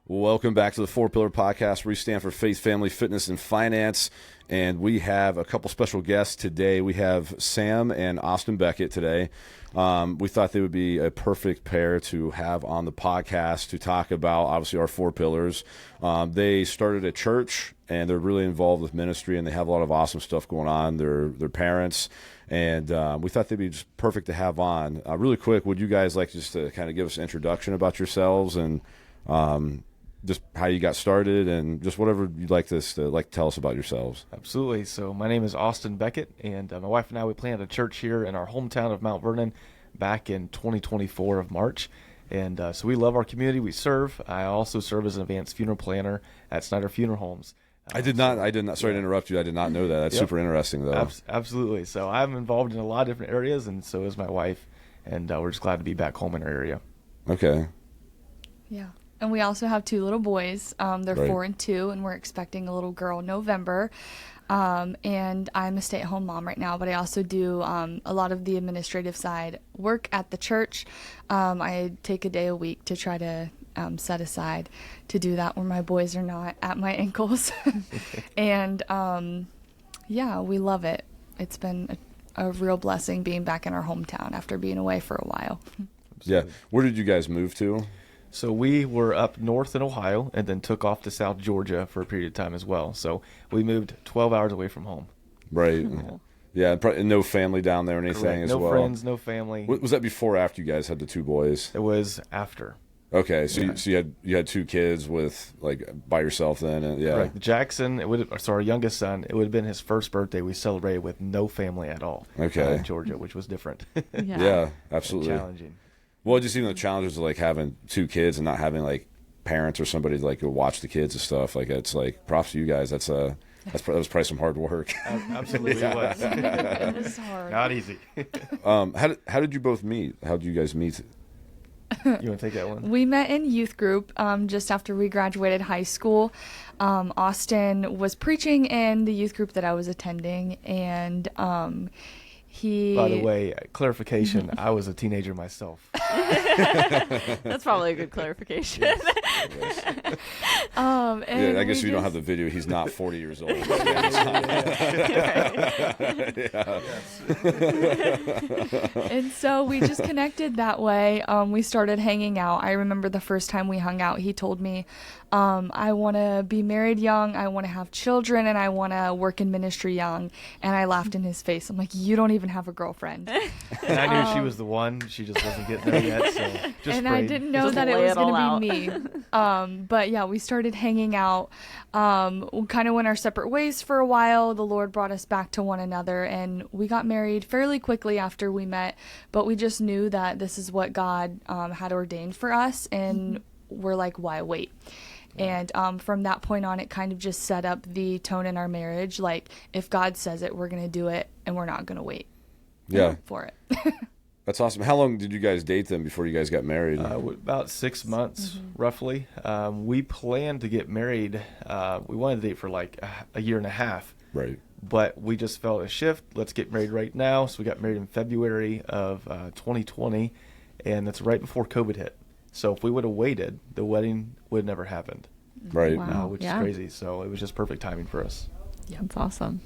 Welcome back to the Four Pillar Podcast, where we stand for faith, family, fitness, and finance. And we have a couple special guests today. We have Sam and Austin Beckett today. We thought they would be a perfect pair to have on the podcast to talk about, obviously, our four pillars. They started a church, and they're really involved with ministry, and they have a lot of awesome stuff going on. They're parents, and we thought they'd be just perfect to have on. Really quick, would you guys like just to kind of give us an introduction about yourselves and just how you got started and just whatever you'd like to tell us about yourselves? Absolutely. So my name is Austin Beckett, and my wife and I, we planted a church here in our hometown of Mount Vernon back in 2024 of March. And so we love our community. We serve. I also serve as an advanced funeral planner at Snyder Funeral Homes. I did not. Sorry to interrupt you. I did not know that. That's super interesting, though. Absolutely. So I'm involved in a lot of different areas, and so is my wife. And we're just glad to be back home in our area. Okay. Yeah. And we also have two little boys. They're Right. 4 and 2, and we're expecting a little girl in November. And I'm a stay-at-home mom right now, but I also do a lot of the administrative side work at the church. I take a day a week to try to set aside to do that where my boys are not at my ankles. And yeah, we love it. It's been a real blessing being back in our hometown after being away for a while. Yeah. Where did you guys move to? So we were up north in Ohio and then took off to South Georgia for a period of time as well. So we moved 12 hours away from home. Right. Yeah. And no family down there or anything Correct. as well? No friends, no family. Was that before or after you guys had the two boys? It was after. Okay. So, you had two kids with by yourself then? And, yeah. Correct. Jackson, our youngest son, it would have been his first birthday we celebrated with no family at all. Okay. In Georgia, which was different. Yeah, absolutely. Challenging. Well, just even the challenges of having two kids and not having parents or somebody to go watch the kids and stuff. It's props to you guys. That was probably some hard work. Absolutely was. It was hard. Not easy. How did you both meet? How did you guys meet? You want to take that one? We met in youth group just after we graduated high school. Austin was preaching in the youth group that I was attending, and By the way, clarification, I was a teenager myself. That's probably a good clarification. And I guess if you don't have the video, he's not 40 years old. And so we just connected that way. We started hanging out. I remember the first time we hung out, he told me, I want to be married young, I want to have children, and I want to work in ministry young. And I laughed in his face. I'm like, you don't even have a girlfriend. And I knew she was the one. She just wasn't getting there yet. So just and prayed. I didn't know Just that it lay was it all going to be me. But yeah, we started hanging out. We kind of went our separate ways for a while. The Lord brought us back to one another, and we got married fairly quickly after we met. But we just knew that this is what God had ordained for us, and we're like, why wait? And from that point on, it kind of just set up the tone in our marriage. Like, if God says it, we're going to do it, and we're not going to wait for it. That's awesome. How long did you guys date them before you guys got married? About 6 months, roughly. We planned to get married. We wanted to date for a year and a half. Right. But we just felt a shift. Let's get married right now. So we got married in February of 2020, and that's right before COVID hit. So if we would have waited, the wedding would have never happened. Right. Wow. Which is crazy. So it was just perfect timing for us. That's awesome.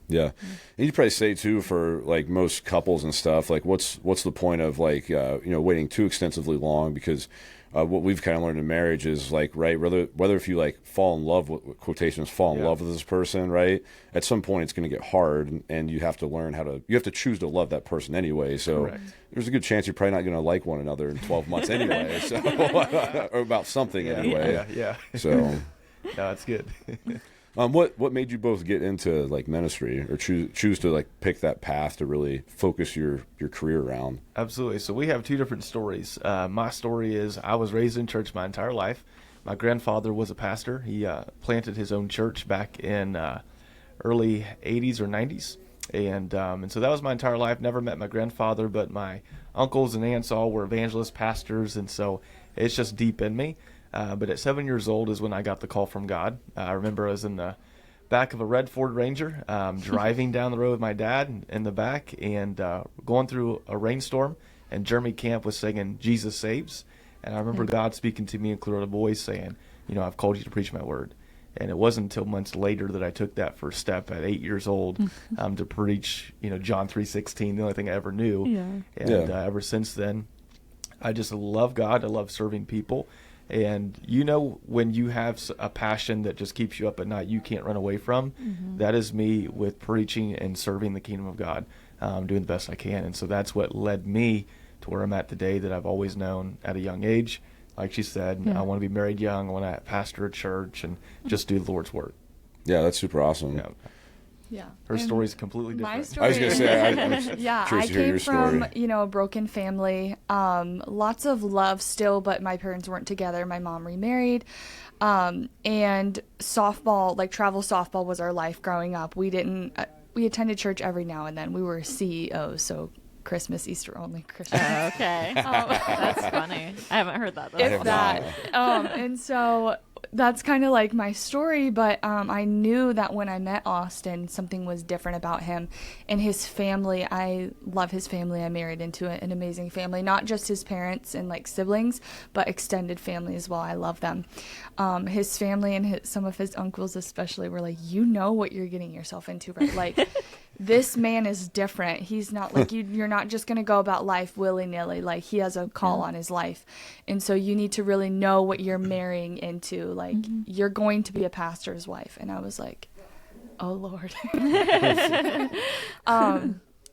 Yeah. And you'd probably say too, for most couples and stuff, what's the point of waiting too extensively long? Because what we've kind of learned in marriage is whether if you fall in love with quotations, fall in love with this person, right? At some point it's going to get hard, and you have to learn you have to choose to love that person anyway. So Correct. There's a good chance you're probably not going to like one another in 12 months anday. So or about something anyway. Yeah. So No, that's good. What made you both get into ministry or choose to pick that path to really focus your career around? Absolutely. So we have two different stories. My story is I was raised in church my entire life. My grandfather was a pastor. He planted his own church back in early 80s or 90s. And so that was my entire life. Never met my grandfather, but my uncles and aunts all were evangelists, pastors, and so it's just deep in me. But at 7 years old is when I got the call from God. I remember I was in the back of a red Ford Ranger, driving down the road with my dad in the back, and going through a rainstorm, and Jeremy Camp was singing Jesus Saves. And I remember God speaking to me in clear voice saying, I've called you to preach my word. And it wasn't until months later that I took that first step at 8 years old to preach, John 3:16, the only thing I ever knew. And ever since then, I just love God. I love serving people. And when you have a passion that just keeps you up at night, you can't run away from, that is me with preaching and serving the kingdom of God, doing the best I can. And so that's what led me to where I'm at today, that I've always known at a young age. Like she said, I want to be married young. I want to pastor a church and just do the Lord's work. Yeah, that's super awesome. Yeah. Her story is completely different. My story I was going to say, I'm yeah, curious I to hear your came from, story. a broken family. Lots of love still, but my parents weren't together. My mom remarried. And softball, like travel softball was our life growing up. We attended church every now and then. We were CEOs, so Christmas, Easter only Christian. Oh, okay. That's funny. I haven't heard that though. If that. And so that's kind of like my story, but I knew that when I met Austin, something was different about him and his family. I love his family. I married into an amazing family, not just his parents and like siblings, but extended family as well. I love them. His family and some of his uncles especially were like, you know what you're getting yourself into, right? Like, this man is different. He's not like you. You're not just going to go about life willy-nilly. Like, he has a call on his life. And so you need to really know what you're marrying into. Like, you're going to be a pastor's wife. And I was like, oh, Lord.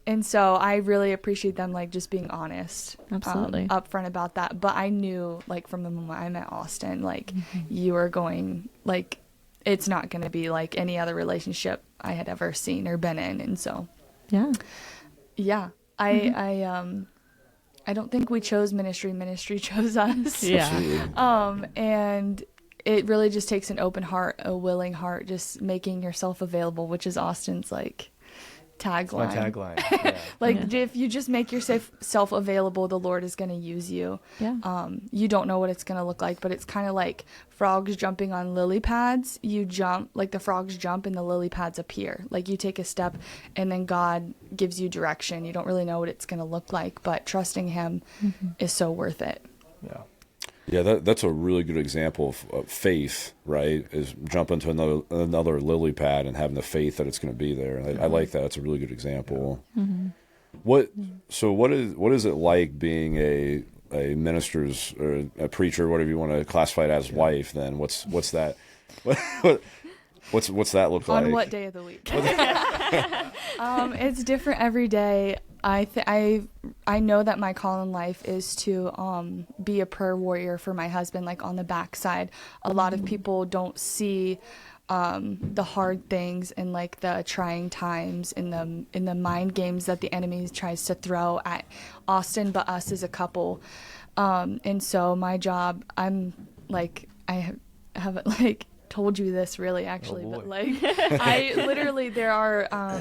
And so I really appreciate them, like, just being honest. Absolutely. Upfront about that. But I knew, like, from the moment I met Austin, like, you are going, like, it's not going to be like any other relationship I had ever seen or been in. And so, I don't think we chose ministry. Ministry chose us. Yeah. And it really just takes an open heart, a willing heart, just making yourself available, which is Austin's like tagline. It's my tagline. Yeah. Like, if you just make yourself available, the Lord is going to use you. Yeah. You don't know what it's going to look like, but it's kind of like frogs jumping on lily pads. You jump, like the frogs jump and the lily pads appear. Like, you take a step and then God gives you direction. You don't really know what it's going to look like, but trusting him is so worth it. Yeah. Yeah, that's a really good example of faith, right? Is jump into another lily pad and having the faith that it's going to be there. I like that. It's a really good example. What is it like being a minister's or a preacher, whatever you want to classify it as, wife? Then what's that? What's that look like? On what day of the week? It's different every day. I know that my call in life is to be a prayer warrior for my husband, like on the backside. A lot of people don't see the hard things and like the trying times in the mind games that the enemy tries to throw at Austin, but us as a couple. And so my job, I'm like, I haven't like told you this really actually, but like I literally, there are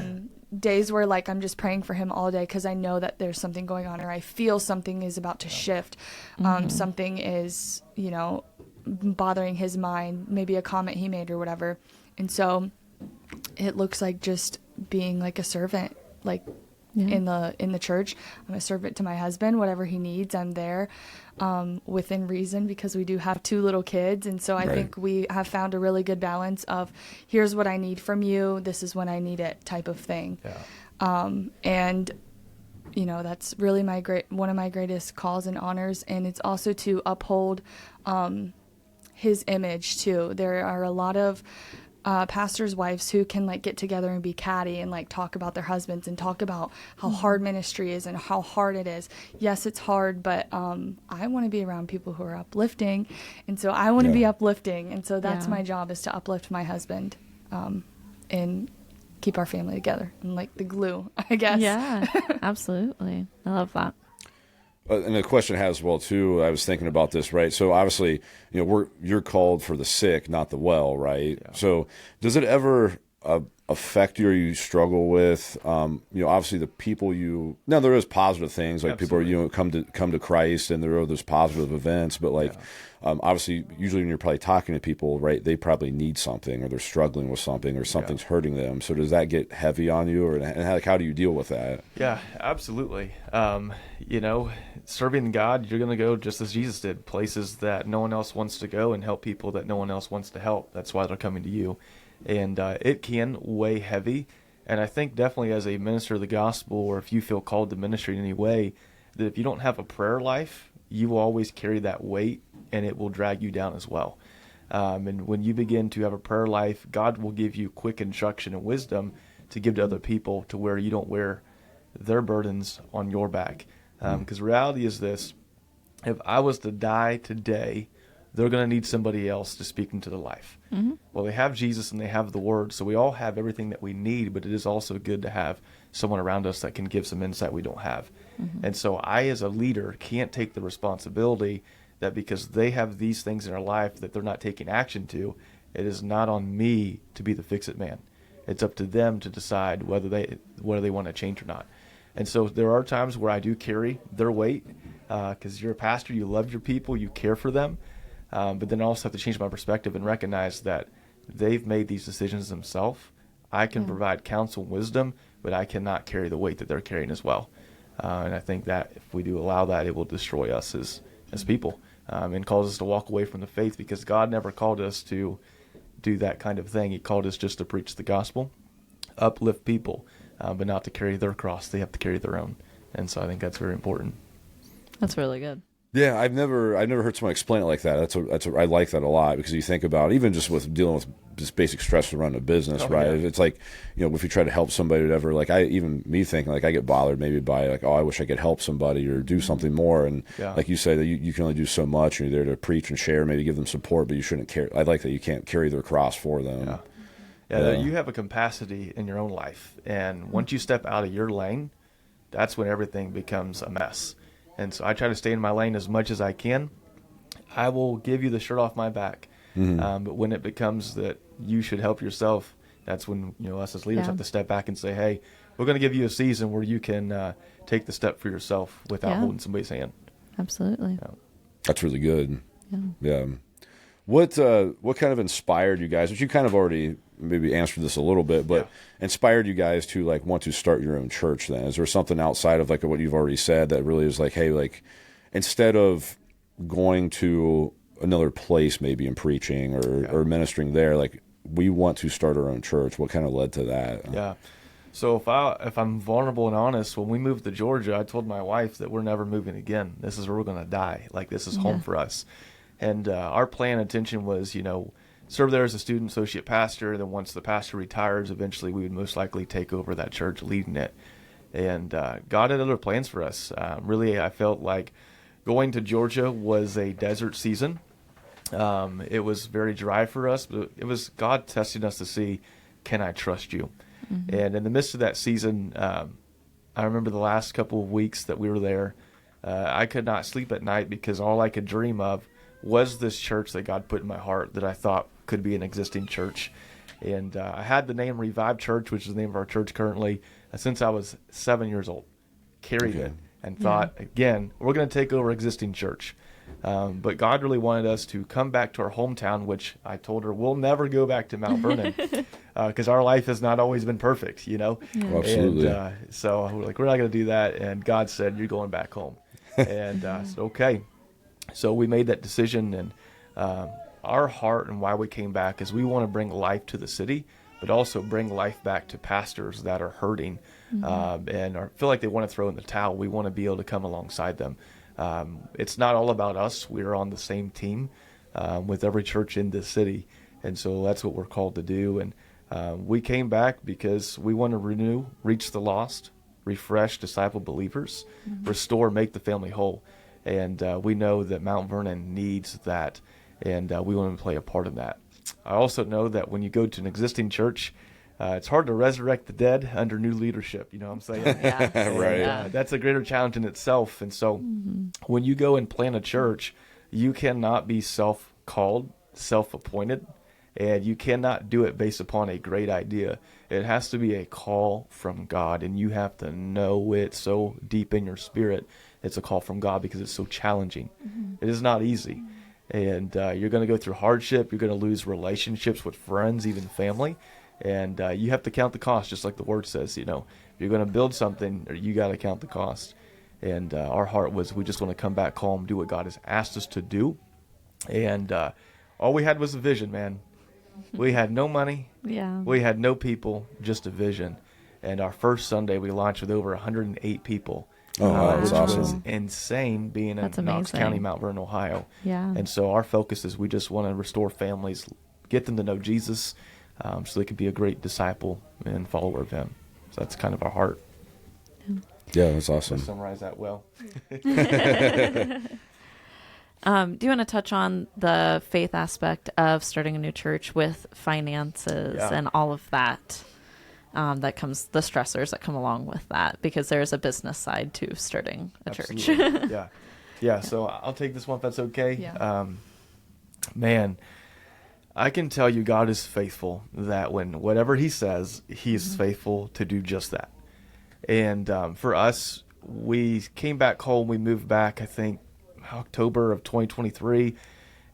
days where like I'm just praying for him all day because I know that there's something going on, or I feel something is about to shift. Something is, bothering his mind, maybe a comment he made or whatever. And so it looks like just being like a servant, like in the church. I'm a servant to my husband. Whatever he needs, I'm there within reason, because we do have 2 little kids. And so I think we have found a really good balance of, here's what I need from you, this is when I need it type of thing. And that's really one of my greatest calls and honors. And it's also to uphold his image too. There are a lot of pastors' wives who can like get together and be catty and like talk about their husbands and talk about how hard ministry is and how hard it is. Yes, it's hard, but I want to be around people who are uplifting, and so I want to be uplifting, and so that's my job, is to uplift my husband and keep our family together, and like the glue, I guess. Yeah, absolutely. I love that. And the question has, well, too, I was thinking about this, right? So obviously, you're called for the sick, not the well, right? Yeah. So does it ever, affect you or you struggle with? Obviously the people now there is positive things like Absolutely. people come to Christ, and there are those positive events, but like obviously usually when you're probably talking to people, right, they probably need something or they're struggling with something or something's hurting them. So does that get heavy on you, and how do you deal with that? Yeah, absolutely. Serving God, you're going to go just as Jesus did, places that no one else wants to go, and help people that no one else wants to help. That's why they're coming to you. And it can weigh heavy. And I think definitely as a minister of the gospel, or if you feel called to ministry in any way, that if you don't have a prayer life, you will always carry that weight, and it will drag you down as well. And when you begin to have a prayer life, God will give you quick instruction and wisdom to give to other people, to where you don't wear their burdens on your back. Because reality is this: if I was to die today, they're going to need somebody else to speak into their life. Mm-hmm. Well, they have Jesus and they have the Word, so we all have everything that we need, but it is also good to have someone around us that can give some insight we don't have. Mm-hmm. And so I, as a leader, can't take the responsibility that because they have these things in their life that they're not taking action to, it is not on me to be the fix-it man. It's up to them to decide whether they want to change or not. And so there are times where I do carry their weight, because you're a pastor, you love your people, you care for them. But then I also have to change my perspective and recognize that they've made these decisions themselves. I can provide counsel and wisdom, but I cannot carry the weight that they're carrying as well. And I think that if we do allow that, it will destroy us as people, and cause us to walk away from the faith, because God never called us to do that kind of thing. He called us just to preach the gospel, uplift people, but not to carry their cross. They have to carry their own. And so I think that's very important. That's really good. Yeah, I've never heard someone explain it like that. I like that a lot, because you think about even just with dealing with just basic stress to run a business, right? Yeah. It's like, if you try to help somebody, or whatever, like me thinking, like I get bothered maybe by like, oh, I wish I could help somebody or do something more. And like you say, that you can only do so much, and you're there to preach and share, maybe give them support, but you shouldn't carry. I like that you can't carry their cross for them. Yeah, you have a capacity in your own life, and once you step out of your lane, that's when everything becomes a mess. And so I try to stay in my lane as much as I can. I will give you the shirt off my back. Mm-hmm. But when it becomes that you should help yourself, that's when us as leaders have to step back and say, hey, we're going to give you a season where you can take the step for yourself without holding somebody's hand. Absolutely. That's really good. Yeah. What kind of inspired you guys, which you kind of already maybe answered this a little bit, but inspired you guys to like want to start your own church then? Is there something outside of like what you've already said that really is like, hey, like instead of going to another place maybe and preaching or ministering there, like we want to start our own church? What kind of led to that? Yeah. So if I'm vulnerable and honest, when we moved to Georgia, I told my wife that we're never moving again. This is where we're going to die. Like this is home for us. And our plan and intention was, serve there as a student associate pastor. Then once the pastor retires, eventually we would most likely take over that church, leading it. And God had other plans for us. Really, I felt like going to Georgia was a desert season. It was very dry for us, but it was God testing us to see, can I trust you? Mm-hmm. And in the midst of that season, I remember the last couple of weeks that we were there, I could not sleep at night because all I could dream of was this church that God put in my heart that I thought could be an existing church. And I had the name Revive Church, which is the name of our church currently, since I was 7 years old. Carried it and thought, again, we're going to take over existing church. But God really wanted us to come back to our hometown, which I told her we'll never go back to Mount Vernon because our life has not always been perfect, Oh, absolutely. And so we're like, we're not going to do that. And God said, you're going back home. And I said, okay. So we made that decision, and our heart and why we came back is we want to bring life to the city, but also bring life back to pastors that are hurting and feel like they want to throw in the towel. We want to be able to come alongside them. It's not all about us. We're on the same team with every church in this city, and so that's what we're called to do. And we came back because we want to renew, reach the lost, refresh, disciple believers, restore, make the family whole. And we know that Mount Vernon needs that, and we want to play a part in that. I also know that when you go to an existing church, it's hard to resurrect the dead under new leadership. You know what I'm saying? Right. That's a greater challenge in itself. And so when you go and plant a church, you cannot be self-called, self-appointed, And you cannot do it based upon a great idea. It has to be a call from God, and you have to know it so deep in your spirit. It's a call from God because it's so challenging. It is not easy. And you're going to go through hardship. You're going to lose relationships with friends, even family. And you have to count the cost, just like the word says. If you're going to build something, you got to count the cost. And our heart was, we just want to come back home, do what God has asked us to do. And all we had was a vision, man. We had no money. Yeah. We had no people, just a vision. And our first Sunday, we launched with over 108 people. Oh, wow, which that's awesome. was insane, being That's in Knox amazing. County, Mount Vernon, Ohio. Yeah. And so our focus is we just want to restore families, get them to know Jesus, so they can be a great disciple and follower of him. So that's kind of our heart. Yeah, that's I awesome. summarize that well. Do you want to touch on the faith aspect of starting a new church with finances Yeah. and all of that? That comes, the stressors that come along with that, because there's a business side to starting a church. Absolutely. Yeah. So I'll take this one if that's okay. Yeah. Man, I can tell you God is faithful, that when whatever he says, he is faithful to do just that. And for us, we came back home. We moved back, I think, October of 2023.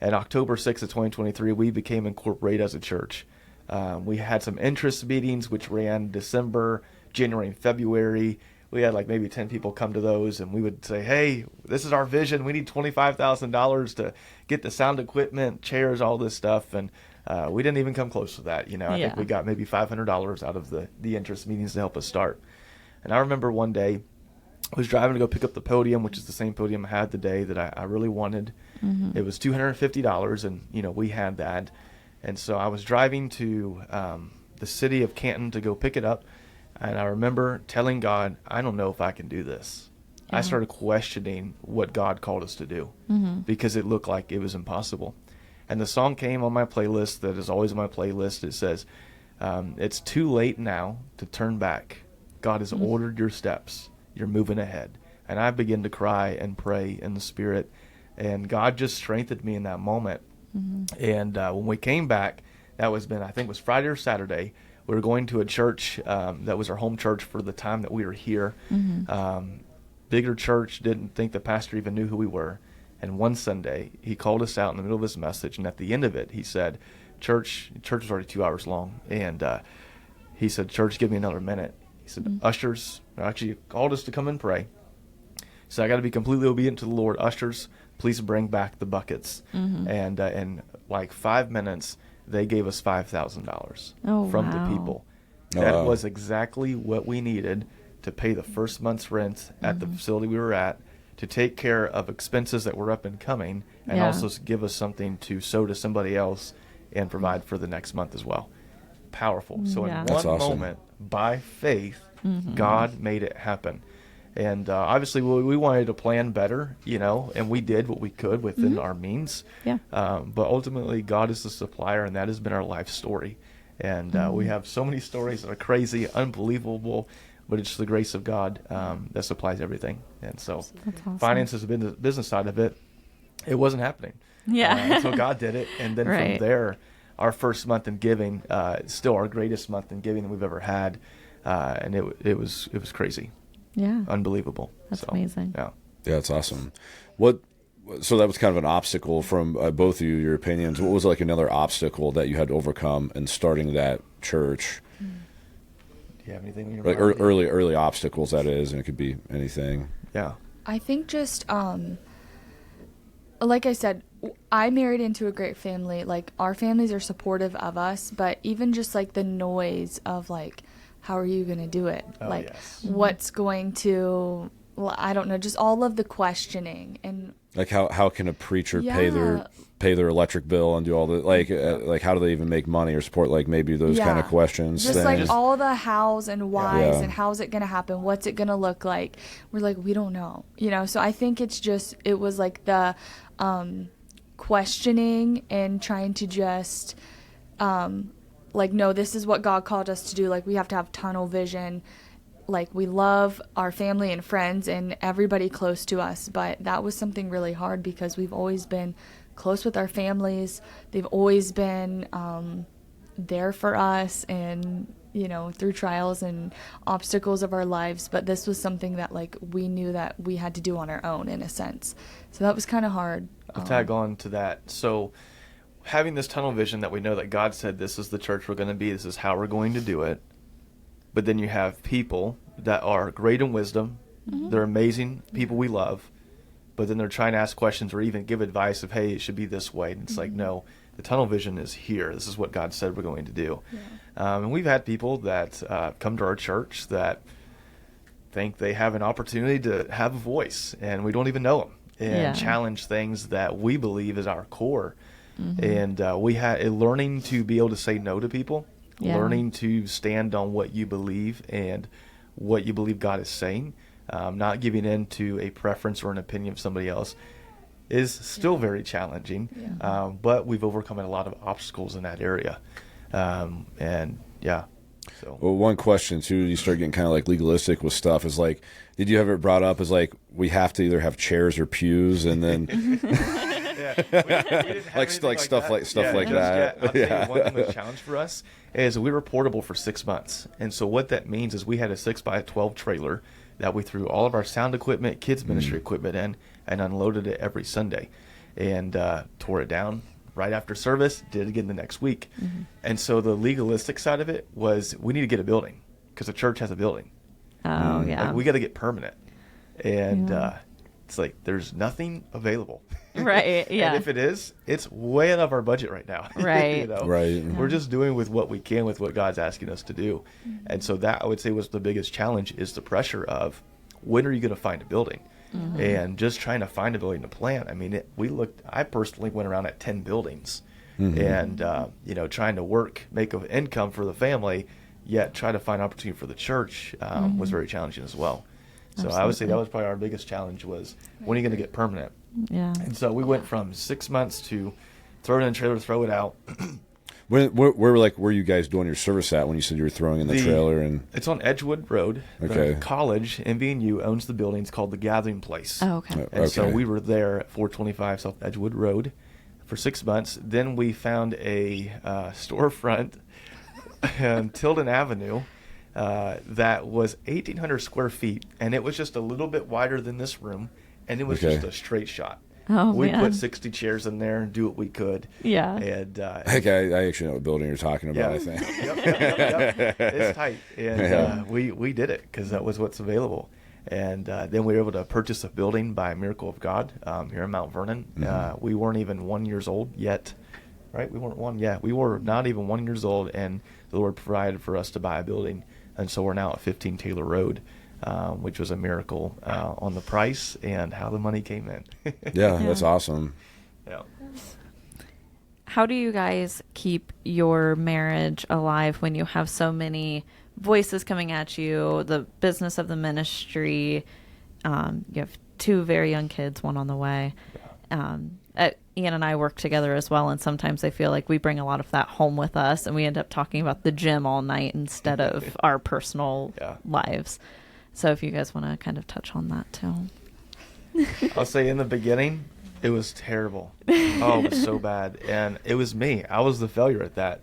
And October 6th of 2023, we became incorporated as a church. We had some interest meetings, which ran December, January, and February. We had like maybe 10 people come to those, and we would say, hey, this is our vision. We need $25,000 to get the sound equipment, chairs, all this stuff. And we didn't even come close to that. I think we got maybe $500 out of the interest meetings to help us start. And I remember one day I was driving to go pick up the podium, which is the same podium I had the day that I really wanted. It was $250, and, we had that. And so I was driving to the city of Canton to go pick it up. And I remember telling God, I don't know if I can do this. I started questioning what God called us to do because it looked like it was impossible. And the song came on my playlist that is always on my playlist. It says, it's too late now to turn back. God has ordered your steps. You're moving ahead. And I began to cry and pray in the Spirit. And God just strengthened me in that moment. And when we came back, I think it was Friday or Saturday, we were going to a church that was our home church for the time that we were here. Bigger church, didn't think the pastor even knew who we were. And one Sunday, he called us out in the middle of his message, and at the end of it, he said, church was already 2 hours long, and he said, church, give me another minute. He said, ushers, actually called us to come and pray. So I got to be completely obedient to the Lord. Ushers, please bring back the buckets. And in like 5 minutes, they gave us $5,000 from the people. That was exactly what we needed to pay the first month's rent at the facility we were at, to take care of expenses that were up and coming, and also give us something to sow to somebody else and provide for the next month as well. Powerful. So in That's one awesome. moment, by faith, God made it happen. And obviously we wanted to plan better, and we did what we could within our means. Yeah. But ultimately, God is the supplier, and that has been our life story. And we have so many stories that are crazy, unbelievable, but it's the grace of God that supplies everything. And so That's awesome. finances have been the business side of it. It wasn't happening. Yeah. So God did it. And then Right. from there, our first month in giving, still our greatest month in giving that we've ever had. And it was crazy. Yeah. Unbelievable. That's So, amazing. Yeah. Yeah, that's awesome. So that was kind of an obstacle from both of you, your opinions. What was like another obstacle that you had to overcome in starting that church? Do you have anything in your Like mind? early obstacles, that is, and it could be anything. Yeah. I think just like I said, I married into a great family. Like, our families are supportive of us, but even just like the noise of like, how are you going to do it? Oh, like, yes. what's going to, well, I don't know, just all of the questioning and Like how can a preacher pay Yeah. their electric bill and do all the like how do they even make money or support, like maybe those kind of questions, just things. like all the hows and whys Yeah. and how's it going to happen, what's it going to look like, we're like, we don't know, so I think it was like the questioning and trying to just like, no, this is what God called us to do. Like, we have to have tunnel vision. Like, we love our family and friends and everybody close to us, but that was something really hard because we've always been close with our families. They've always been there for us, and through trials and obstacles of our lives. But this was something that like we knew that we had to do on our own in a sense. So that was kind of hard. I'll tag on to that. So having this tunnel vision that we know that God said this is the church we're going to be, this is how we're going to do it. But then you have people that are great in wisdom. They're amazing people we love. But then they're trying to ask questions or even give advice of, hey, it should be this way. And it's like, no, the tunnel vision is here. This is what God said we're going to do. Yeah. And we've had people that come to our church that think they have an opportunity to have a voice, and we don't even know them, and challenge things that we believe is our core. And we had learning to be able to say no to people, learning to stand on what you believe and what you believe God is saying, not giving in to a preference or an opinion of somebody else is still very challenging. But we've overcome a lot of obstacles in that area. So. Well, one question too, you start getting kind of like legalistic with stuff is like, did you have it brought up as like, we have to either have chairs or pews, and then like stuff like that. I'll tell you one thing that's a challenge for us is we were portable for 6 months. And so what that means is we had a 6x12 trailer that we threw all of our sound equipment, kids ministry equipment in, and unloaded it every Sunday, and tore it down right after service, did it again the next week. And so the legalistic side of it was we need to get a building because the church has a building. Like, we got to get permanent. And it's like there's nothing available. Right, yeah. And if it is, it's way out of our budget right now. Right. Right. We're just doing with what we can with what God's asking us to do. And so that, I would say, was the biggest challenge, is the pressure of when are you going to find a building? And just trying to find a building to plant. I mean, I personally went around at 10 buildings and, trying to make an income for the family, yet try to find opportunity for the church was very challenging as well. So Absolutely. I would say that was probably our biggest challenge, was when are you going to get permanent? Yeah. And so we went from 6 months to throw it in a trailer, throw it out. Where were you guys doing your service at when you said you were throwing in the trailer? And it's on Edgewood Road. Okay. The college, MBNU, owns the building. It's called the Gathering Place. Oh, okay. And so we were there at 425 South Edgewood Road for 6 months. Then we found a storefront on Tilden Avenue that was 1,800 square feet, and it was just a little bit wider than this room, and it was just a straight shot. Oh, we man. put 60 chairs in there and do what we could. Yeah. And heck, I actually know what building you're talking about. I think. Yep. It's tight, and we did it because that was what's available. And then we were able to purchase a building by a miracle of God here in Mount Vernon. We weren't even 1 year old yet, right? We weren't one yet. We were not even 1 year old, and the Lord provided for us to buy a building. And so we're now at 15 Taylor Road, which was a miracle on the price and how the money came in. Yeah, that's awesome. Yeah. How do you guys keep your marriage alive when you have so many voices coming at you, the business of the ministry? You have 2 very young kids, one on the way. Ian and I work together as well, and sometimes I feel like we bring a lot of that home with us, and we end up talking about the gym all night instead of our personal lives. So if you guys want to kind of touch on that too. I'll say in the beginning, it was terrible. Oh, it was so bad. And it was me. I was the failure at that.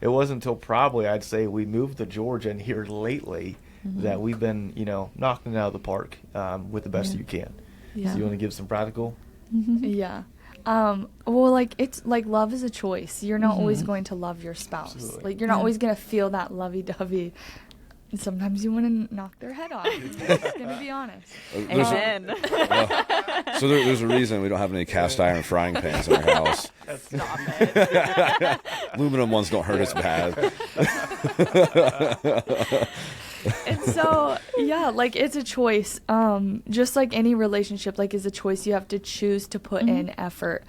It wasn't until probably, I'd say, we moved to Georgia, and here lately that we've been, knocking it out of the park with the best you can. Yeah. So you want to give some practical? Yeah. Well, like, it's like love is a choice. You're not always going to love your spouse. Absolutely. Like, you're not always going to feel that lovey-dovey. Sometimes you want to knock their head off. Just going to be honest. Amen. So there's a reason we don't have any cast iron frying pans in our house. Stop it. Aluminum ones don't hurt as bad. And so, yeah, like, it's a choice. Just like any relationship, like, is a choice. You have to choose to put in effort.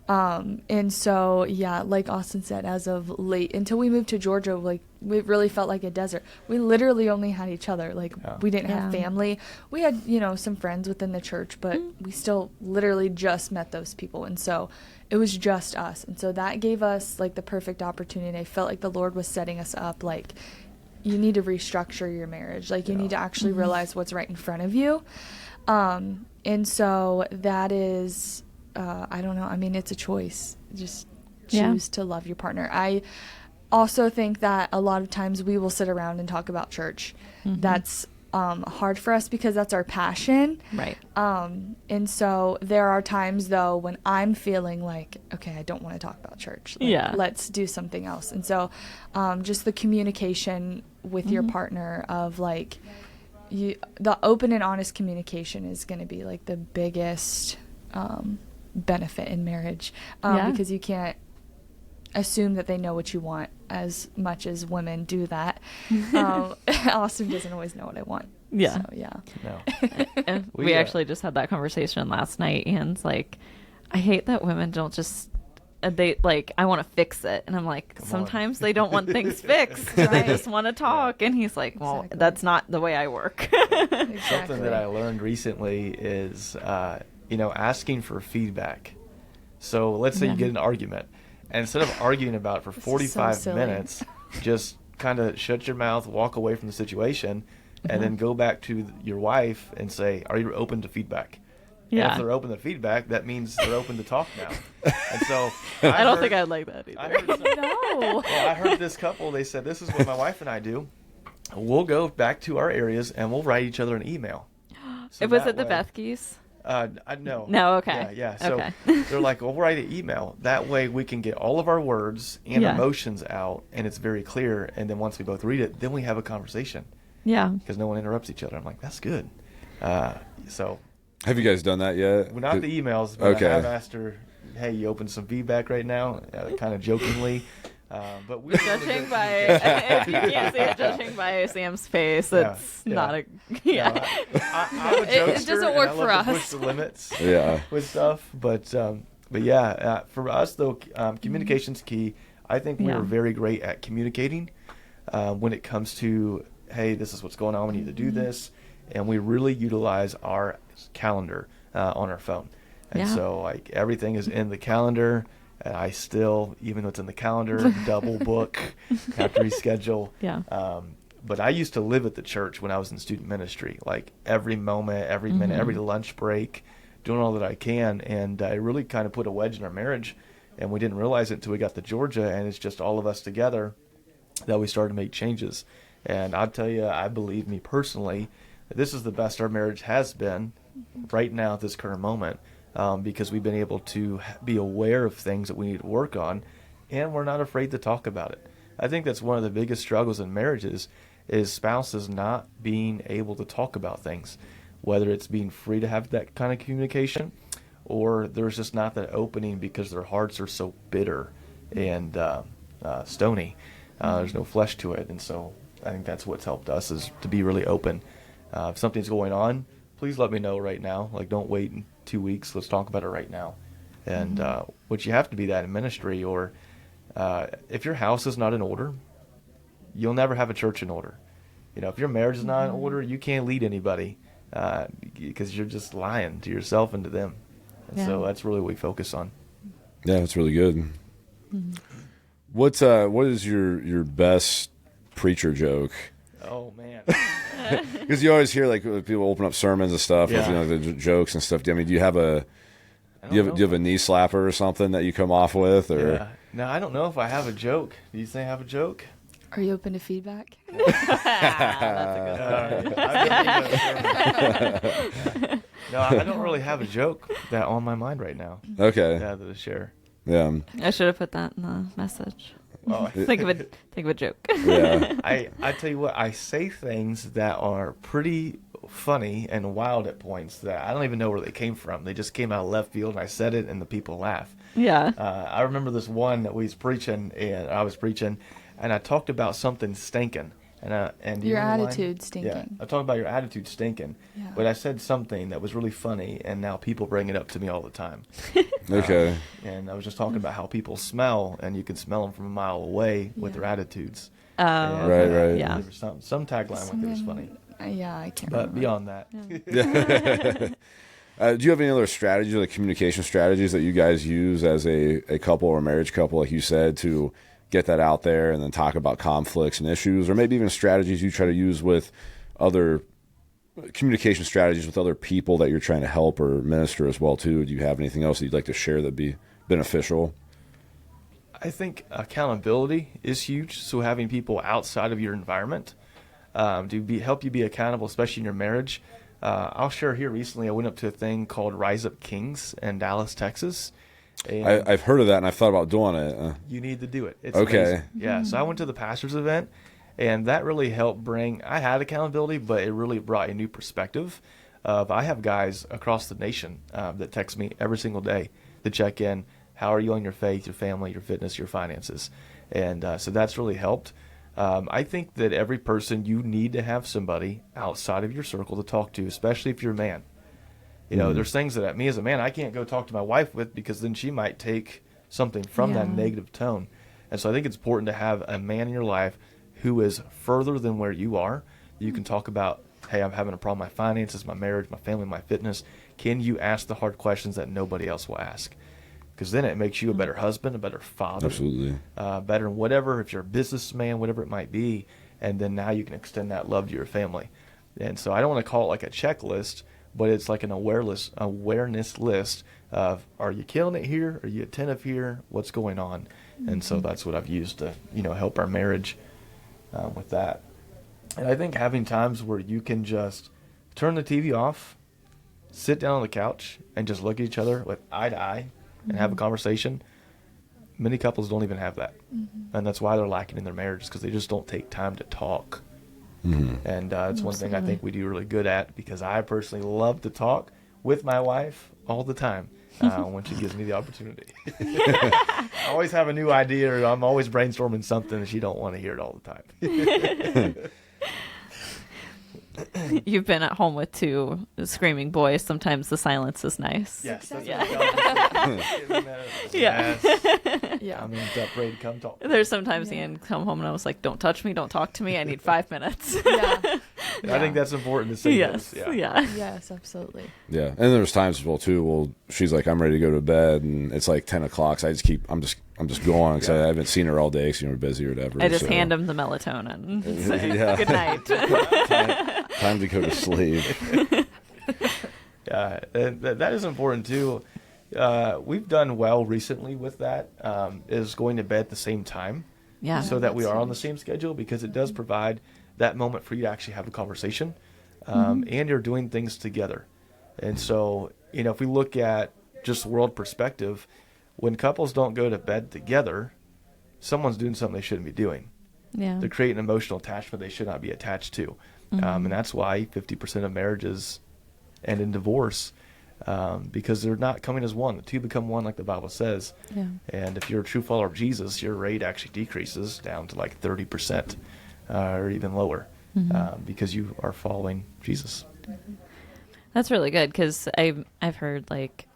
And so, yeah, like Austin said, as of late, until we moved to Georgia, like, we really felt like a desert. We literally only had each other. Like, we didn't have family. We had, some friends within the church, but we still literally just met those people. And so it was just us. And so that gave us, like, the perfect opportunity. I felt like the Lord was setting us up, like, you need to restructure your marriage. Like, you need to actually realize what's right in front of you. And so that is I don't know. I mean, it's a choice. Just Yeah. choose to love your partner. I also think that a lot of times we will sit around and talk about church. That's hard for us because that's our passion. Right. And so there are times though when I'm feeling like, okay, I don't want to talk about church. Like, Yeah. let's do something else. And so just the communication with your partner of like, the open and honest communication is going to be like the biggest benefit in marriage, because you can't assume that they know what you want as much as women do that. Austin doesn't always know what I want. Yeah. So, yeah. No. And We, we actually just had that conversation last night. Ian's like, I hate that women don't just, they like, I want to fix it. And I'm like, Come on. sometimes they don't want things fixed. They Right. just want to talk. And he's like, well, Exactly. that's not the way I work. Exactly. Something that I learned recently is, asking for feedback. So let's say Yeah. you get an argument, and instead of arguing about it for This is so 45 silly. minutes, just kind of shut your mouth, walk away from the situation, and then go back to your wife and say, are you open to feedback? And Yeah. if they're open to feedback, that means they're open to talk now. And so I don't heard- think I'd like that either. I heard some- No. well, I heard this couple, they said, this is what my wife and I do. We'll go back to our areas and we'll write each other an email. So Was that it the way- Bethkeys? No. No, okay. Yeah. So Okay. they're like, well, we'll write an email. That way we can get all of our words and Yeah. emotions out, and it's very clear. And then once we both read it, then we have a conversation Yeah. because no one interrupts each other. I'm like, that's good. So Have you guys done that yet? well, not the emails, but Okay. I have asked her, hey, you open some feedback right now, kind of jokingly. But we Judging by, if you can't see it, judging by Sam's face, Yeah, it's yeah. not a, you yeah. know, I'm a It jokester, doesn't and work I for love to us. push the limits. Yeah. With stuff, but yeah, for us though, communication's key. I think we Yeah. are very great at communicating when it comes to, hey, this is what's going on. We need to do this, and we really utilize our calendar on our phone, and Yeah. so like everything is in the calendar. And I still, even though it's in the calendar, double book, have to reschedule. Yeah. But I used to live at the church when I was in student ministry, like every moment, every minute, every lunch break, doing all that I can. And I really kind of put a wedge in our marriage, and we didn't realize it until we got to Georgia, and it's just all of us together that we started to make changes. And I'll tell you, I believe me personally, this is the best our marriage has been right now at this current moment, because we've been able to be aware of things that we need to work on, and we're not afraid to talk about it. I think that's one of the biggest struggles in marriages is spouses not being able to talk about things, whether it's being free to have that kind of communication, or there's just not that opening because their hearts are so bitter and stony. There's no flesh to it, and so I think that's what's helped us is to be really open. If something's going on, please let me know right now. Like, don't wait 2 weeks. Let's talk about it right now. And which you have to be that in ministry, or if your house is not in order, you'll never have a church in order. You know, if your marriage is not in order, you can't lead anybody because you're just lying to yourself and to them. And so Yeah. that's really what we focus on. Yeah, that's really good. What is your best preacher joke? Oh man. Because you always hear like people open up sermons and stuff with Yeah. the jokes and stuff. I mean, do you have a I do you don't have know. a knee slapper or something that you come off with, or Yeah. No, I don't know if I have a joke. Do you think I have a joke? Are you open to feedback? No, I don't really have a joke that on my mind right now. okay, Yeah, to share. yeah, I should have put that in the message. Well, Think of a joke. yeah, I tell you what, I say things that are pretty funny and wild at points that I don't even know where they came from. They just came out of left field, and I said it, and the people laugh. Yeah. I remember this one that we was preaching, and I was preaching, and I talked about something stinking. And do you Your remember the line? attitude Yeah, stinking. I talked about your attitude stinking, Yeah. but I said something that was really funny, and now people bring it up to me all the time. okay, And I was just talking about how people smell, and you can smell them from a mile away with Yeah. their attitudes. Oh, And, Right. Yeah. There was some tagline with it was funny. Yeah, I can't But remember. beyond that, do you have any other strategies, like communication strategies, that you guys use as a couple or a marriage couple, like you said, to get that out there and then talk about conflicts and issues, or maybe even strategies you try to use with other communication strategies with other people that you're trying to help or minister as well too. Do you have anything else that you'd like to share that'd be beneficial? I think accountability is huge. So having people outside of your environment help you be accountable, especially in your marriage. I'll share here recently, I went up to a thing called Rise Up Kings in Dallas, Texas. And I've heard of that, and I've thought about doing it. you need to do it. It's Okay. amazing. Yeah, so I went to the pastor's event, and that really helped I had accountability, but it really brought a new perspective. I have guys across the nation that text me every single day to check in. How are you on your faith, your family, your fitness, your finances? And so that's really helped. I think that every person, you need to have somebody outside of your circle to talk to, especially if you're a man. You know, there's things that me as a man, I can't go talk to my wife with because then she might take something from that negative tone. And so I think it's important to have a man in your life who is further than where you are. You can talk about, hey, I'm having a problem with my finances, my marriage, my family, my fitness. Can you ask the hard questions that nobody else will ask? Because then it makes you a better husband, a better father. Absolutely. Better in whatever, if you're a businessman, whatever it might be. And then now you can extend that love to your family. And so I don't want to call it like a checklist, but it's like an awareness list of, are you killing it here? Are you attentive here? What's going on? And so that's what I've used to, help our marriage with that. And I think having times where you can just turn the TV off, sit down on the couch, and just look at each other with eye to eye and have a conversation. Many couples don't even have that. And that's why they're lacking in their marriages, because they just don't take time to talk. And it's one thing I think we do really good at, because I personally love to talk with my wife all the time when she gives me the opportunity. I always have a new idea, or I'm always brainstorming something, and she don't want to hear it all the time. You've been at home with two screaming boys. Sometimes the silence is nice. Yes. That's Yeah. Yeah. I'm ready to come talk. There's sometimes Ian come home and I was like, don't touch me, don't talk to me. I need 5 minutes. Yeah. I think that's important to say. Yes. This. Yeah. Yes, absolutely. Yeah, and there's times as well too. Well, she's like, I'm ready to go to bed, and it's like 10 o'clock. So I'm just going because I haven't seen her all day because we're busy or whatever. I just hand him the melatonin. And say, good night. Time to go to sleep. Yeah, and that is important too. We've done well recently with that. Is going to bed at the same time. Yeah. So that we are on the same schedule, because it does provide that moment for you to actually have a conversation, and you're doing things together. And so, if we look at just world perspective, when couples don't go to bed together, someone's doing something they shouldn't be doing. Yeah. They're creating an emotional attachment they should not be attached to. And that's why 50% of marriages end in divorce, because they're not coming as one. The two become one, like the Bible says. Yeah. And if you're a true follower of Jesus, your rate actually decreases down to like 30% or even lower, because you are following Jesus. That's really good, because I've heard like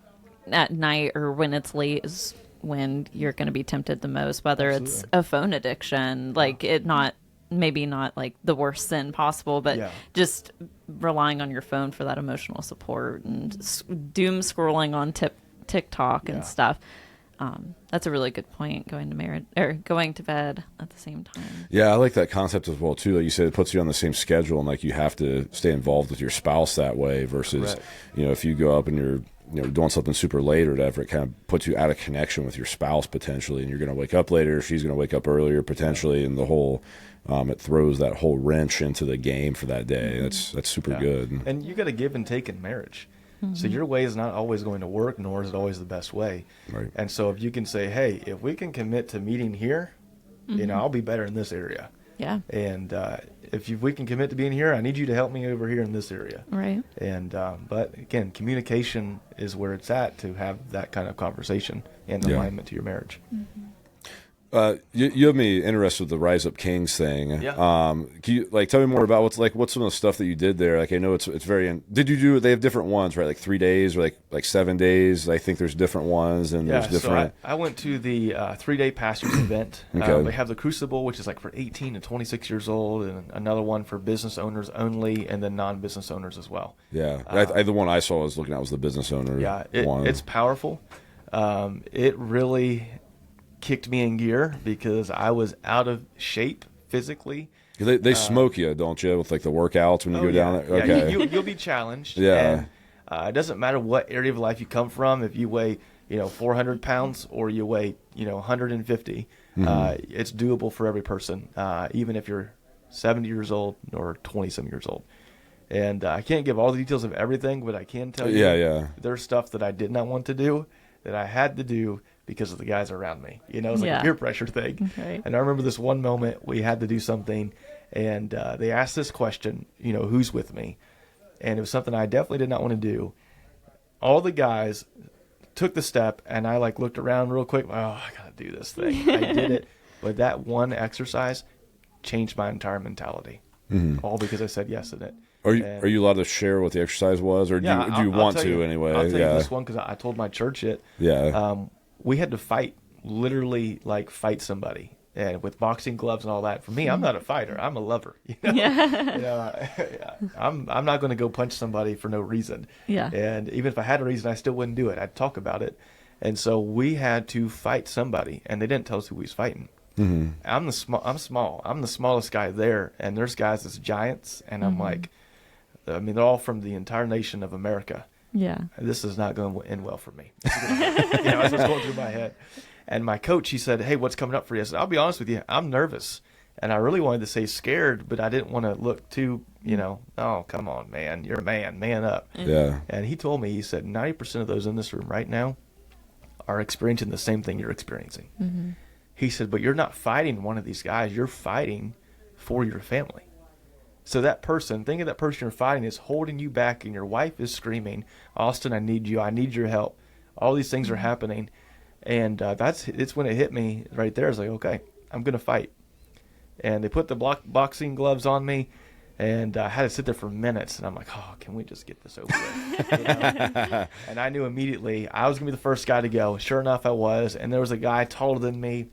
at night or when it's late is when you're going to be tempted the most, whether it's a phone addiction, like maybe not like the worst sin possible, but just relying on your phone for that emotional support and doom scrolling on TikTok and stuff. That's a really good point, going to bed at the same time. Yeah, I like that concept as well too. Like you said, it puts you on the same schedule, and like you have to stay involved with your spouse that way versus, if you go up and you're doing something super late or whatever, it kind of puts you out of connection with your spouse potentially, and you're going to wake up later, she's going to wake up earlier potentially, and the whole it throws that whole wrench into the game for that day. That's super good. And you got to give and take in marriage. So your way is not always going to work, nor is it always the best way. Right. And so if you can say, hey, if we can commit to meeting here, I'll be better in this area. Yeah. And if we can commit to being here, I need you to help me over here in this area. Right. And but again, communication is where it's at to have that kind of conversation and alignment to your marriage. You have me interested with the Rise Up Kings thing. Yeah. Can you tell me more about what's some of the stuff that you did there? Like I know it's very. Did you do? They have different ones, right? Like 3 days or like 7 days. I think there's different ones and there's different. So I went to the 3-day pastors event. Okay. They have the Crucible, which is like for 18 to 26 years old, and another one for business owners only, and then non-business owners as well. Yeah, the one I saw was was the business owner. Yeah, one. It's powerful. It really kicked me in gear because I was out of shape physically. They smoke you, don't you, with like the workouts when you go down there? Okay. Yeah, you'll be challenged. Yeah. And it doesn't matter what area of life you come from. If you weigh 400 pounds or you weigh 150, it's doable for every person, even if you're 70 years old or 20-some years old. And I can't give all the details of everything, but I can tell you there's stuff that I did not want to do that I had to do because of the guys around me. It's like a peer pressure thing. Right. And I remember this one moment we had to do something, and they asked this question, who's with me? And it was something I definitely did not want to do. All the guys took the step, and I looked around real quick. Oh, I got to do this thing. I did it. But that one exercise changed my entire mentality, all because I said yes in it. Are you allowed to share what the exercise was, or do you want to anyway? I'll tell you this one because I told my church it. Yeah. We had to fight, literally fight somebody, and with boxing gloves and all that. For me, I'm not a fighter. I'm a lover. I'm not going to go punch somebody for no reason. Yeah. And even if I had a reason, I still wouldn't do it. I'd talk about it. And so we had to fight somebody, and they didn't tell us who we was fighting. Mm-hmm. I'm small. I'm the smallest guy there, and there's guys that's giants, and I'm like, they're all from the entire nation of America. Yeah. This is not going to end well for me. That's what's going through my head. And my coach, he said, hey, what's coming up for you? I said, I'll be honest with you, I'm nervous. And I really wanted to say scared, but I didn't want to look too, oh, come on, man. You're a man up. Yeah. And he told me, he said, 90% of those in this room right now are experiencing the same thing you're experiencing. Mm-hmm. He said, but you're not fighting one of these guys. You're fighting for your family. So that person, think of that person you're fighting is holding you back, and your wife is screaming, Austin, I need you. I need your help. All these things are happening. And it's when it hit me right there. I was like, okay, I'm going to fight. And they put the boxing gloves on me, and I had to sit there for minutes. And I'm like, oh, can we just get this over with? And I knew immediately I was going to be the first guy to go. Sure enough, I was. And there was a guy taller than me.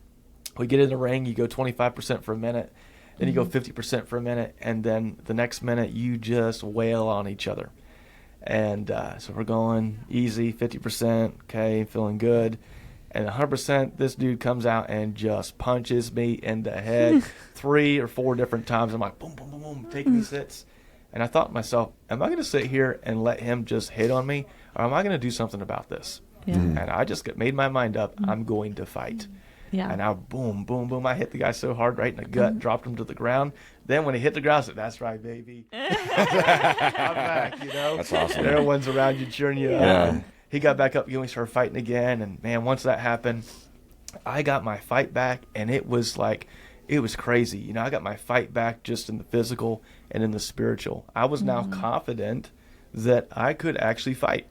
We get in the ring, you go 25% for a minute. Then you go 50% for a minute, and then the next minute you just wail on each other. And so we're going easy, 50%, okay, feeling good. And 100%, this dude comes out and just punches me in the head 3 or 4 different times. I'm like, boom, boom, boom, boom, taking these hits. And I thought to myself, am I going to sit here and let him just hit on me, or am I going to do something about this? Yeah. And I just made my mind up, I'm going to fight. Yeah. And I boom, boom, boom. I hit the guy so hard right in the gut, dropped him to the ground. Then when he hit the ground, I said, that's right, baby. I'm back, That's awesome. Everyone's around you cheering you Yeah. up. And he got back up, we started fighting again. And, man, once that happened, I got my fight back, and it was crazy. I got my fight back just in the physical and in the spiritual. I was now confident that I could actually fight.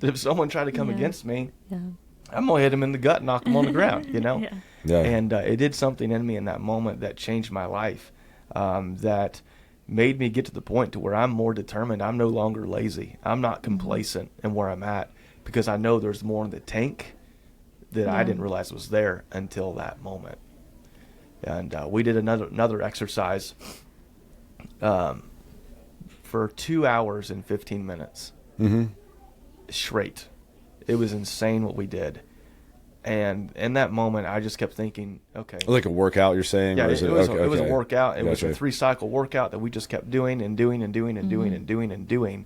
If someone tried to come against me, I'm going to hit him in the gut and knock him on the ground, Yeah. And it did something in me in that moment that changed my life, that made me get to the point to where I'm more determined. I'm no longer lazy. I'm not complacent in where I'm at, because I know there's more in the tank that I didn't realize was there until that moment. And we did another exercise for 2 hours and 15 minutes. Mm-hmm. Straight. It was insane what we did. And in that moment, I just kept thinking, okay. Like a workout, you're saying? Yeah, or it was was a workout. It was a Gotcha. 3-cycle workout that we just kept doing and doing and doing and doing and doing and doing.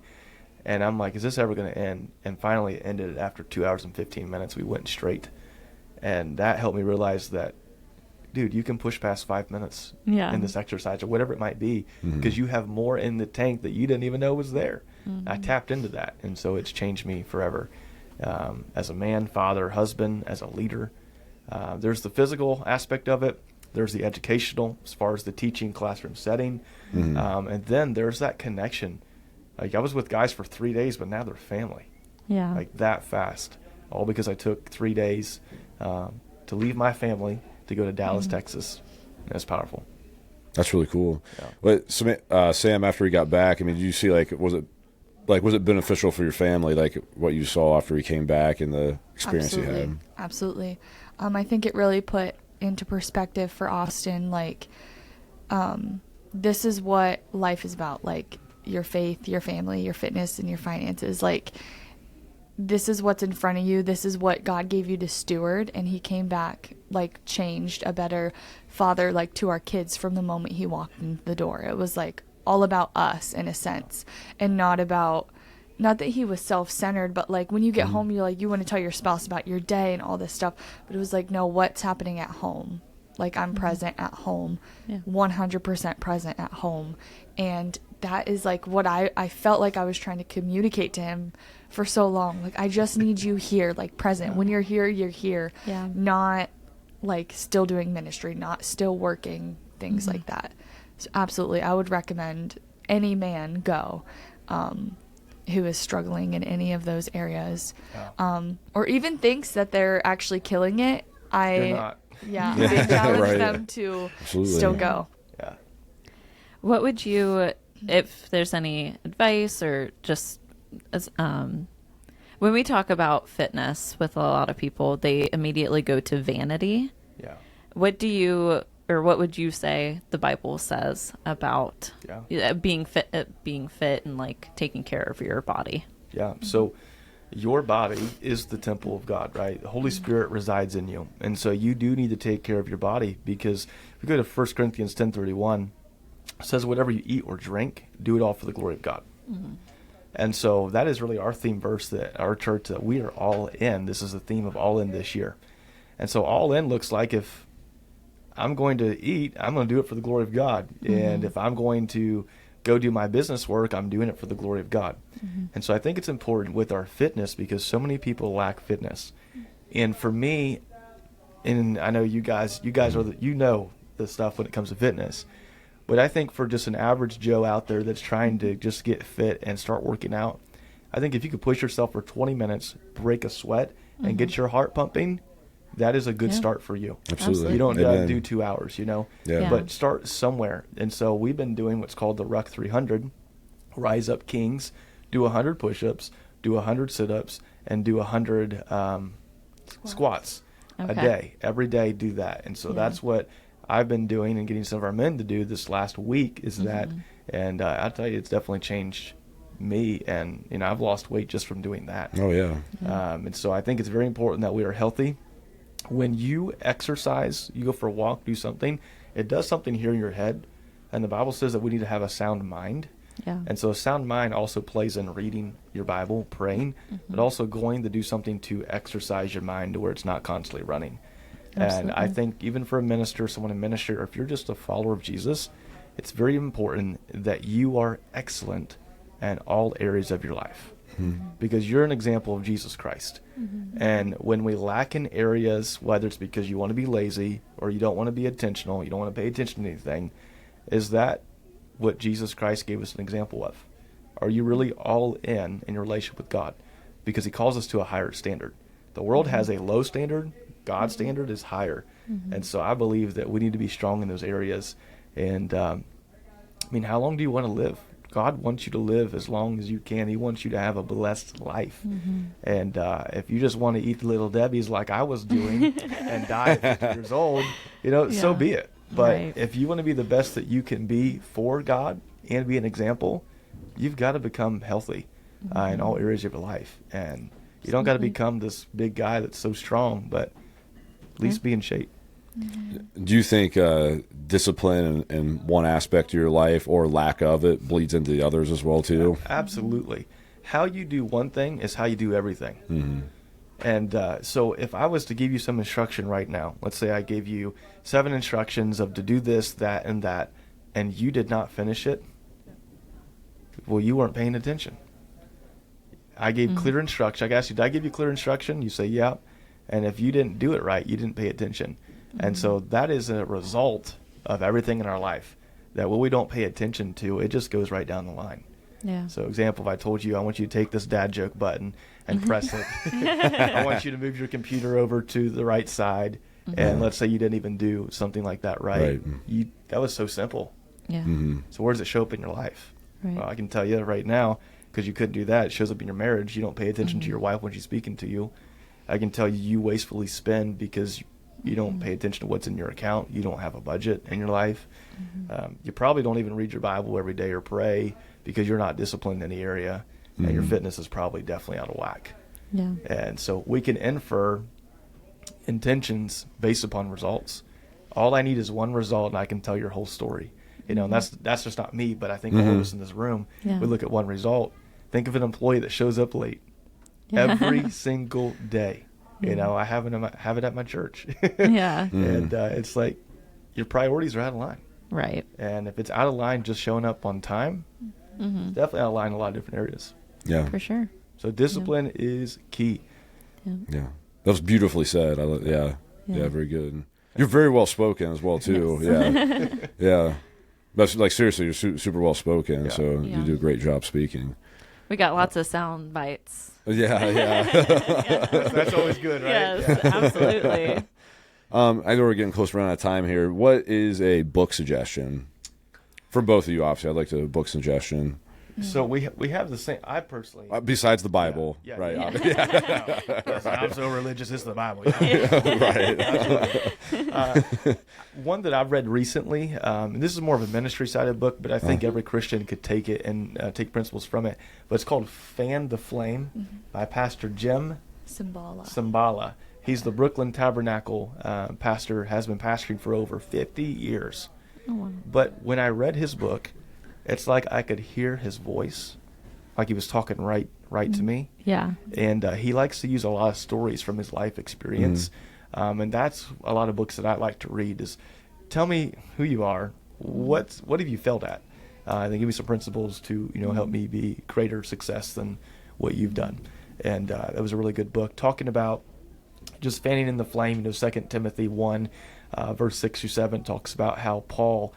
And I'm like, is this ever going to end? And finally it ended after 2 hours and 15 minutes. We went straight. And that helped me realize that, dude, you can push past 5 minutes in this exercise or whatever it might be, because you have more in the tank that you didn't even know was there. I tapped into that, and so it's changed me forever. As a man, father, husband, as a leader. There's the physical aspect of it. There's the educational, as far as the teaching classroom setting. And then there's that connection. Like, I was with guys for 3 days, but now they're family. Yeah. Like, that fast. All because I took 3 days to leave my family to go to Dallas, Texas. That's powerful. That's really cool. Yeah. But Sam, after he got back, did you see, was it beneficial for your family, what you saw after he came back and the experience he had? Absolutely. I think it really put into perspective for Austin, this is what life is about, your faith, your family, your fitness, and your finances. this is what's in front of you. This is what God gave you to steward. And he came back, like, changed, a better father, like, to our kids from the moment he walked in the door. It was, like, all about us in a sense, and not that he was self-centered, but, like, when you get home, you're like, you want to tell your spouse about your day and all this stuff. But it was like, no, what's happening at home? Like, I'm present at home, 100% present at home. And that is, like, what I felt like I was trying to communicate to him for so long. Like, I just need you here, like, present. When you're here, you're here. Yeah. Not, like, still doing ministry, not still working, things like that. So absolutely, I would recommend any man go who is struggling in any of those areas, or even thinks that they're actually killing it. They're not. Yeah, I challenge them to still go. Yeah. What would you, if there's any advice or just when we talk about fitness with a lot of people, they immediately go to vanity. Yeah. What would you say the Bible says about being fit and, like, taking care of your body? Yeah. So your body is the temple of God, right? The Holy Spirit resides in you. And so you do need to take care of your body, because if we go to 1 Corinthians 10:31, it says, whatever you eat or drink, do it all for the glory of God. And so that is really our theme verse, that our church, that we are all in. This is the theme of all in this year. And so all in looks like, if I'm going to eat, I'm going to do it for the glory of God. And if I'm going to go do my business work, I'm doing it for the glory of God. And so I think it's important with our fitness, because so many people lack fitness. And for me, and I know you guys are the stuff when it comes to fitness, but I think for just an average Joe out there that's trying to just get fit and start working out, I think if you could push yourself for 20 minutes, break a sweat, and get your heart pumping, that is a good start for you. Absolutely. You don't gotta do 2 hours, Yeah. but start somewhere. And so we've been doing what's called the Ruck 300, Rise Up Kings, do 100 push-ups, do 100 sit-ups, and do 100 squats a day. Every day do that. And so that's what I've been doing and getting some of our men to do this last week, is that. And I'll tell you, it's definitely changed me. And, I've lost weight just from doing that. Oh, yeah. And so I think it's very important that we are healthy. When you exercise, you go for a walk, do something, it does something here in your head. And the Bible says that we need to have a sound mind. Yeah. And so a sound mind also plays in reading your Bible, praying, but also going to do something to exercise your mind to where it's not constantly running. Absolutely. And I think even for a minister, someone in ministry, or if you're just a follower of Jesus, it's very important that you are excellent in all areas of your life. Because you're an example of Jesus Christ. And when we lack in areas, whether it's because you want to be lazy or you don't want to be attentional, you don't want to pay attention to anything, is that what Jesus Christ gave us an example of? Are you really all in your relationship with God? Because he calls us to a higher standard. The world has a low standard. God's standard is higher. And so I believe that we need to be strong in those areas. And how long do you want to live? God wants you to live as long as you can. He wants you to have a blessed life. And if you just want to eat the Little Debbie's like I was doing and die at 50 years old, so be it. But if you want to be the best that you can be for God and be an example, you've got to become healthy in all areas of your life. And you don't got to become this big guy that's so strong, but at least be in shape. Do you think discipline in one aspect of your life, or lack of it, bleeds into the others as well too? Absolutely. How you do one thing is how you do everything. And so if I was to give you some instruction right now, let's say I gave you 7 instructions of to do this, that, and you did not finish it, well, you weren't paying attention. I gave clear instruction. I asked you, did I give you clear instruction? You say, yeah. And if you didn't do it right, you didn't pay attention. And so that is a result of everything in our life, that what we don't pay attention to, it just goes right down the line. Yeah. So example, if I told you I want you to take this dad joke button and press it, I want you to move your computer over to the right side, and let's say you didn't even do something like that right. That was so simple. Yeah. So where does it show up in your life? Right. Well, I can tell you right now, because you couldn't do that, it shows up in your marriage. You don't pay attention to your wife when she's speaking to you. I can tell you wastefully spend because you don't pay attention to what's in your account. You don't have a budget in your life. You probably don't even read your Bible every day or pray because you're not disciplined in the area, and your fitness is probably definitely out of whack. Yeah. And so we can infer intentions based upon results. All I need is one result, and I can tell your whole story. You know, and that's just not me, but I think all of us in this room, Yeah. we look at one result. Think of an employee that shows up late every single day. You know, I have it at my church. Yeah. And it's like your priorities are out of line. Right. And if it's out of line just showing up on time, it's definitely out of line in a lot of different areas. Yeah. For sure. So discipline is key. Yeah. That was beautifully said. Yeah, very good. You're very well spoken as well too. Yes. Yeah. Yeah. That's like seriously, you're super well spoken, Yeah. so you do a great job speaking. We got lots of sound bites. Yeah. That's always good, right? Yes, absolutely. I know we're getting close to running out of time here. What is a book suggestion for both of you? Obviously, I'd like to book suggestion. So we have the same. I personally, Besides the Bible, Yeah. right? Yeah. Listen, I'm so religious. It's the Bible. Right. One that I've read recently, and this is more of a ministry sided book, but I think every Christian could take it and take principles from it. But it's called "Fan the Flame" by Pastor Jim Cymbala. He's the Brooklyn Tabernacle pastor. Has been pastoring for over 50 years. Oh, wow. But when I read his book, it's like I could hear his voice, like he was talking right to me. Yeah. And he likes to use a lot of stories from his life experience. And that's a lot of books that I like to read is tell me who you are. What have you failed at? And then give me some principles to, help me be greater success than what you've done. And that was a really good book talking about just fanning in the flame. 2 Timothy 1, verse 6 through 7 talks about how Paul,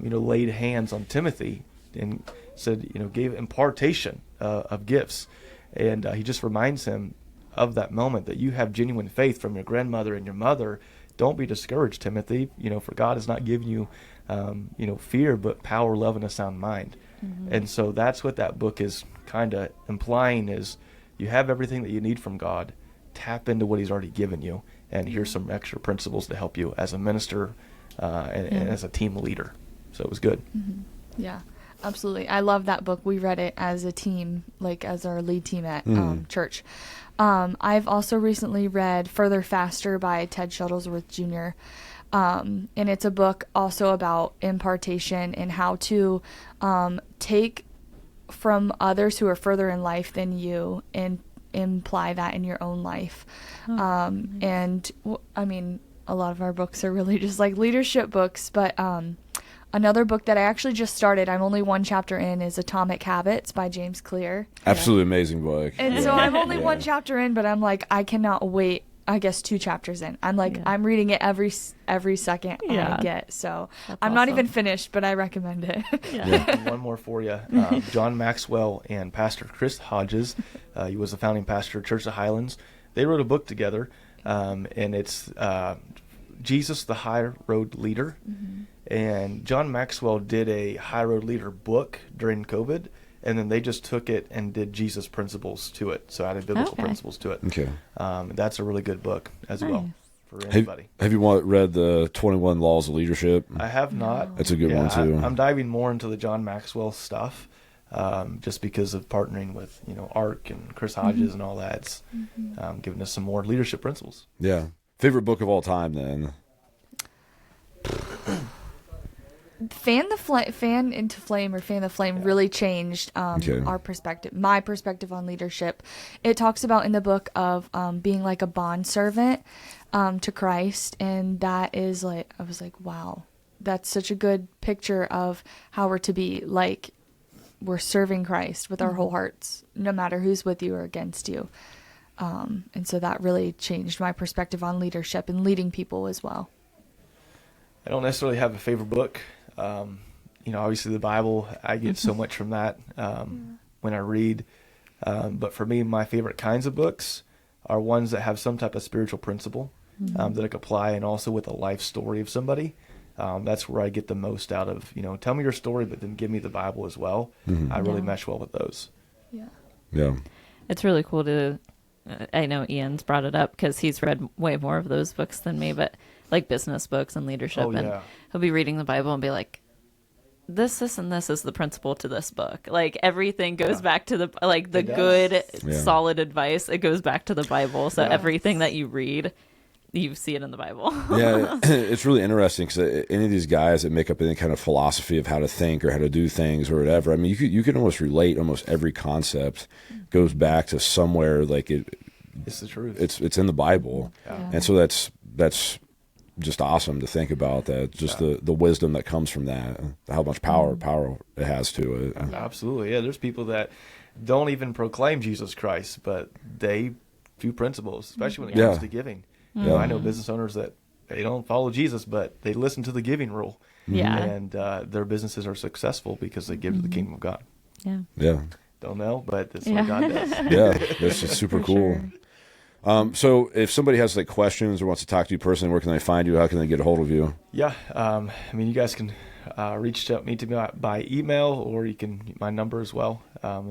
laid hands on Timothy and said, gave impartation of gifts. And he just reminds him of that moment that you have genuine faith from your grandmother and your mother. Don't be discouraged, Timothy. For God has not given you, fear, but power, love, and a sound mind. And so that's what that book is kind of implying is you have everything that you need from God. Tap into what he's already given you. And here's some extra principles to help you as a minister and as a team leader. So it was good. Yeah, absolutely. I love that book. We read it as a team, like as our lead team at church. I've also recently read Further Faster by Ted Shuttlesworth Jr. And it's a book also about impartation and how to take from others who are further in life than you and imply that in your own life. Nice. And I mean, a lot of our books are really just like leadership books, but another book that I actually just started, I'm only one chapter in, is Atomic Habits by James Clear. Absolutely amazing book. And so I'm only one chapter in, but I'm like, I cannot wait. I guess 2 chapters in. I'm like, I'm reading it every second I get. So That's I'm not awesome. even finished, but I recommend it. And one more for you. John Maxwell and Pastor Chris Hodges, he was the founding pastor of Church of Highlands. They wrote a book together, and it's Jesus, the High Road Leader. And John Maxwell did a High Road Leader book during COVID, and then they just took it and did Jesus principles to it. So added biblical principles to it. Okay. That's a really good book as well Nice. for anybody. Have you read the 21 Laws of Leadership? I have not. That's a good one too. I'm diving more into the John Maxwell stuff, just because of partnering with ARC and Chris Hodges and all that. It's giving us some more leadership principles. Yeah. Favorite book of all time then? Fan into Flame really changed our perspective, my perspective on leadership. It talks about in the book of being like a bondservant to Christ, and that is like, I was like, wow, that's such a good picture of how we're to be, like we're serving Christ with our whole hearts, no matter who's with you or against you. And so that really changed my perspective on leadership and leading people as well. I don't necessarily have a favorite book. Obviously the Bible, I get so much from that when I read. But for me, my favorite kinds of books are ones that have some type of spiritual principle that I can apply, and also with a life story of somebody. That's where I get the most out of, tell me your story, but then give me the Bible as well. I really mesh well with those. Yeah. It's really cool to, I know Ian's brought it up because he's read way more of those books than me, but like business books and leadership. Oh, yeah. And he'll be reading the Bible and be like, this, and this is the principle to this book. Like everything goes back to the It does. good, Yeah. solid advice. It goes back to the Bible. So everything that you read, you see it in the Bible. Yeah, it's really interesting because any of these guys that make up any kind of philosophy of how to think or how to do things or whatever, I mean, you can almost relate almost every concept goes back to somewhere like It's the truth. it's in the Bible, Yeah. and so that's just awesome to think about that. Just the wisdom that comes from that, how much power it has to it. Absolutely. Yeah, there's people that don't even proclaim Jesus Christ, but they do principles, especially when it comes Yeah. to giving. Yeah. I know business owners that they don't follow Jesus, but they listen to the giving rule. Yeah. And their businesses are successful because they give to the kingdom of God. Yeah. Yeah, Don't know, but that's Yeah. what God does. yeah, that's just super For cool. sure. So if somebody has like questions or wants to talk to you personally, where can they find you? How can they get a hold of you? Yeah. I mean, you guys can reach out me by email, or you can, my number as well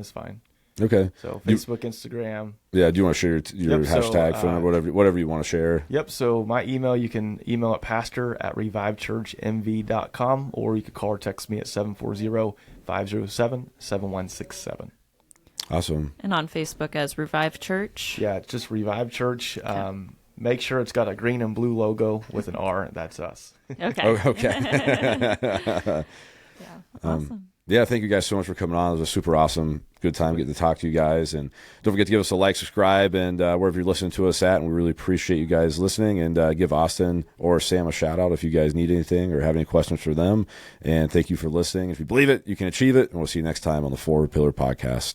is fine. Okay. So Facebook, Instagram. Yeah. Do you want to share your Yep, so, hashtag, phone, whatever you want to share? Yep. So my email, you can email at pastor@revivechurchmv.com, or you can call or text me at 740-507-7167. Awesome. And on Facebook as Revive Church. Yeah, it's just Revive Church. Make sure it's got a green and blue logo with an R. That's us. Okay. Oh, okay. Yeah. Awesome. Yeah, thank you guys so much for coming on. It was a super awesome, good time getting to talk to you guys. And don't forget to give us a like, subscribe, and wherever you're listening to us at. And we really appreciate you guys listening. And give Austin or Sam a shout out if you guys need anything or have any questions for them. And thank you for listening. If you believe it, you can achieve it. And we'll see you next time on the Four Pillar Podcast.